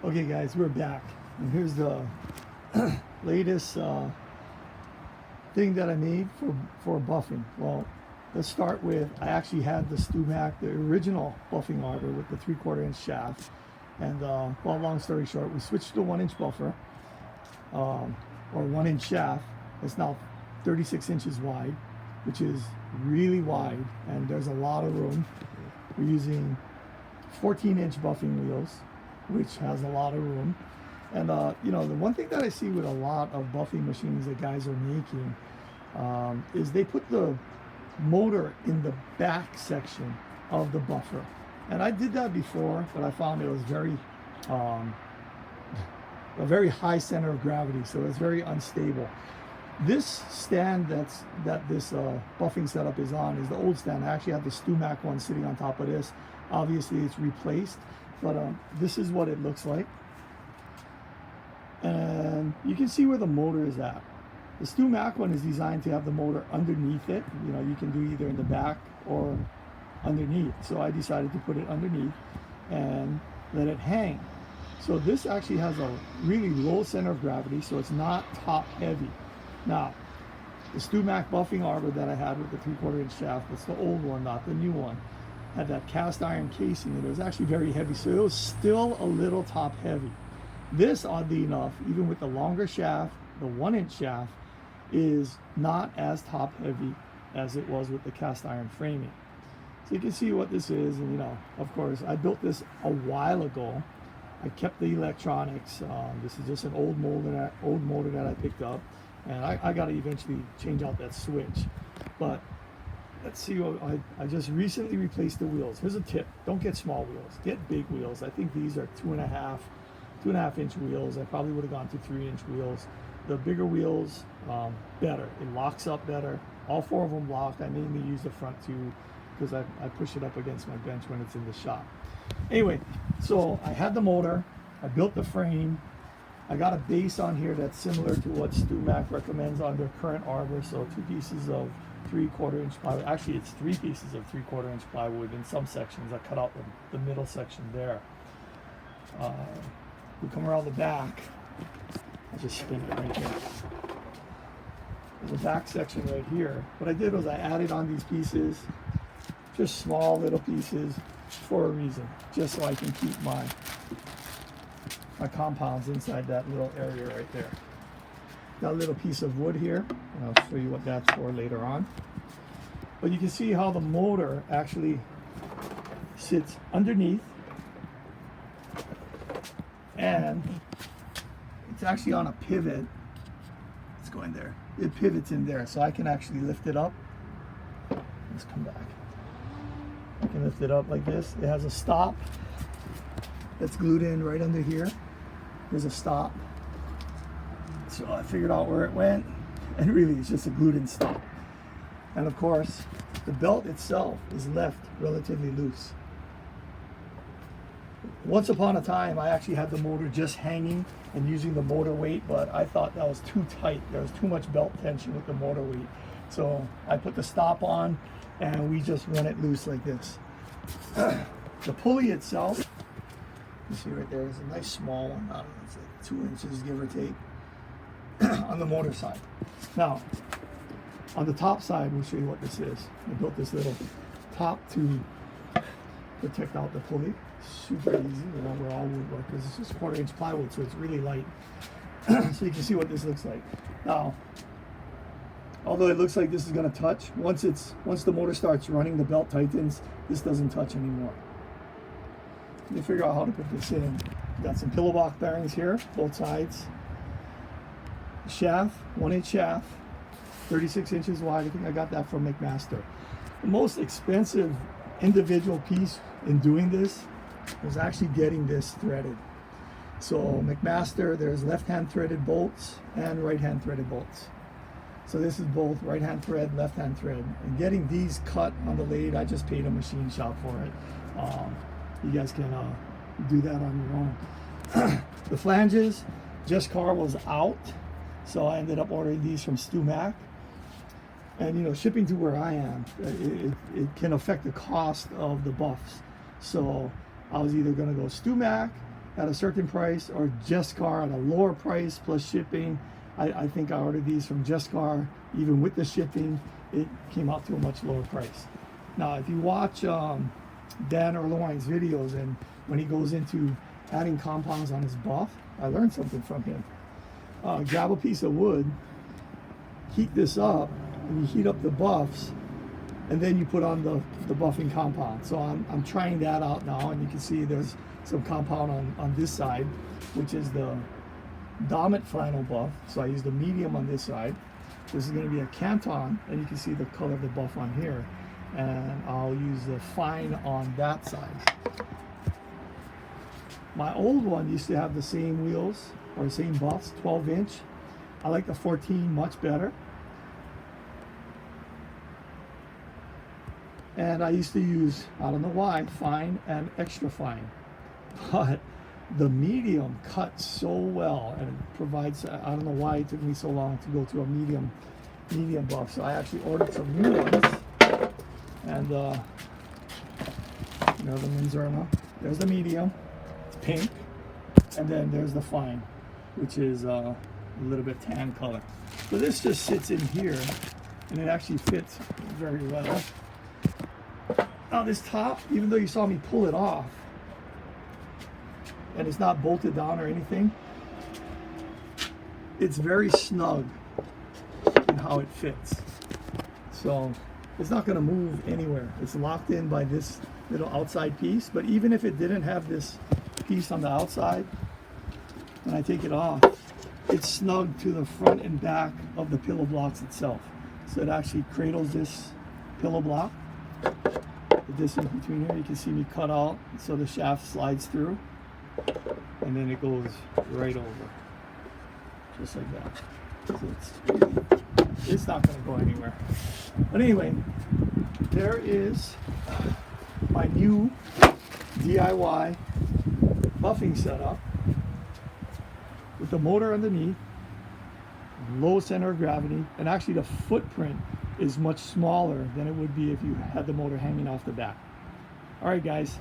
Okay guys, we're back, and here's the latest thing that I made for buffing. Well, let's start with, I actually had the StewMac, the original buffing arbor with the 3/4 inch shaft, and well, long story short, we switched to 1 inch buffer, or 1 inch shaft. It's now 36 inches wide, which is really wide, and there's a lot of room. We're using 14-inch buffing wheels, which has a lot of room. And you know, the one thing that I see with a lot of buffing machines that guys are making is they put the motor in the back section of the buffer. And I did that before, but I found it was very a very high center of gravity, so it's very unstable. This stand that this buffing setup is on is the old stand. I actually have the StewMac one sitting on top of this. Obviously it's replaced, but this is what it looks like. And you can see where the motor is at. The StewMac one is designed to have the motor underneath it. You know, you can do either in the back or underneath. So I decided to put it underneath and let it hang. So this actually has a really low center of gravity, so it's not top heavy. Now, the StewMac Buffing Arbor that I had with the 3/4 inch shaft, that's the old one, not the new one, had that cast iron casing, and it was actually very heavy, so it was still a little top heavy. This, oddly enough, even with the longer shaft, the 1 inch shaft, is not as top heavy as it was with the cast iron framing. So you can see what this is, and you know, of course, I built this a while ago. I kept the electronics. This is just an old motor that I picked up, and I got to eventually change out that switch. But let's see what I just recently replaced the wheels. Here's a tip: don't get small wheels, get big wheels. I think these are 2.5 inch wheels. I probably would have gone to 3-inch wheels. The bigger wheels, better. It locks up better. All 4 of them lock. I mainly use the front 2 because I push it up against my bench when it's in the shop. Anyway, so I had the motor, I built the frame, I got a base on here that's similar to what StewMac recommends on their current arbor. So 2 pieces of 3/4 inch plywood. Actually, it's 3 pieces of 3/4 inch plywood in some sections. I cut out the middle section there. We come around the back. I'll just spin it right here. There's a back section right here. What I did was I added on these pieces, just small little pieces, for a reason, just so I can keep my compounds inside that little area right there. Got a little piece of wood here, and I'll show you what that's for later on. But you can see how the motor actually sits underneath, and it's actually on a pivot. It's going there. It pivots in there, so I can actually lift it up. Let's come back. I can lift it up like this. It has a stop that's glued in right under here. There's a stop. So I figured out where it went, and really it's just a glued in stop. And of course, the belt itself is left relatively loose. Once upon a time, I actually had the motor just hanging and using the motor weight, but I thought that was too tight. There was too much belt tension with the motor weight. So I put the stop on, and we just run it loose like this. The pulley itself, you see right there, is a nice small one. I don't know, it's like 2 inches, give or take, on the motor side. Now, on the top side, we'll show you what this is. I built this little top to protect out the pulley. Super easy, you know, we're all woodworkers. It's just 1/4 inch plywood, so it's really light. So you can see what this looks like. Now, although it looks like this is going to touch, once the motor starts running, the belt tightens, this doesn't touch anymore. You figure out how to put this in. Got some pillow block bearings here, both sides. Shaft, 1 inch shaft, 36 inches wide. I think I got that from McMaster. The most expensive individual piece in doing this was actually getting this threaded. So McMaster, there's left-hand threaded bolts and right-hand threaded bolts. So this is both right-hand thread, left-hand thread. And getting these cut on the lathe, I just paid a machine shop for it. You guys can do that on your own. The flanges, Jescar was out, so I ended up ordering these from StewMac. And you know, shipping to where I am, it can affect the cost of the buffs. So I was either going to go StewMac at a certain price, or Jescar at a lower price plus shipping. I think I ordered these from Jescar. Even with the shipping, it came out to a much lower price. Now, if you watch Dan Erlewine's videos, and when he goes into adding compounds on his buff, I learned something from him. Grab a piece of wood, heat this up, and you heat up the buffs, and then you put on the buffing compound. So I'm trying that out now, and you can see there's some compound on this side, which is the Domet flannel buff. So I use the medium on this side. This is going to be a Canton, and you can see the color of the buff on here. And I'll use the fine on that side. My old one used to have the same wheels, or the same buffs, 12-inch. I like the 14 much better. And I used to use, I don't know why, fine and extra fine. But the medium cuts so well, and it provides, I don't know why it took me so long to go to a medium buff. So I actually ordered some new ones. And you know, the Menzerna. There's the medium, it's pink. And then there's the fine, which is a little bit tan color. So this just sits in here, and it actually fits very well. Now this top, even though you saw me pull it off, and it's not bolted down or anything, it's very snug in how it fits. So it's not going to move anywhere. It's locked in by this little outside piece. But even if it didn't have this piece on the outside, when I take it off, it's snug to the front and back of the pillow blocks itself. So it actually cradles this pillow block. The distance between here, you can see me cut out so the shaft slides through, and then it goes right over, just like that. So it's not going to go anywhere. But anyway, there is my new DIY buffing setup with the motor underneath, low center of gravity, and actually the footprint is much smaller than it would be if you had the motor hanging off the back. All right, guys.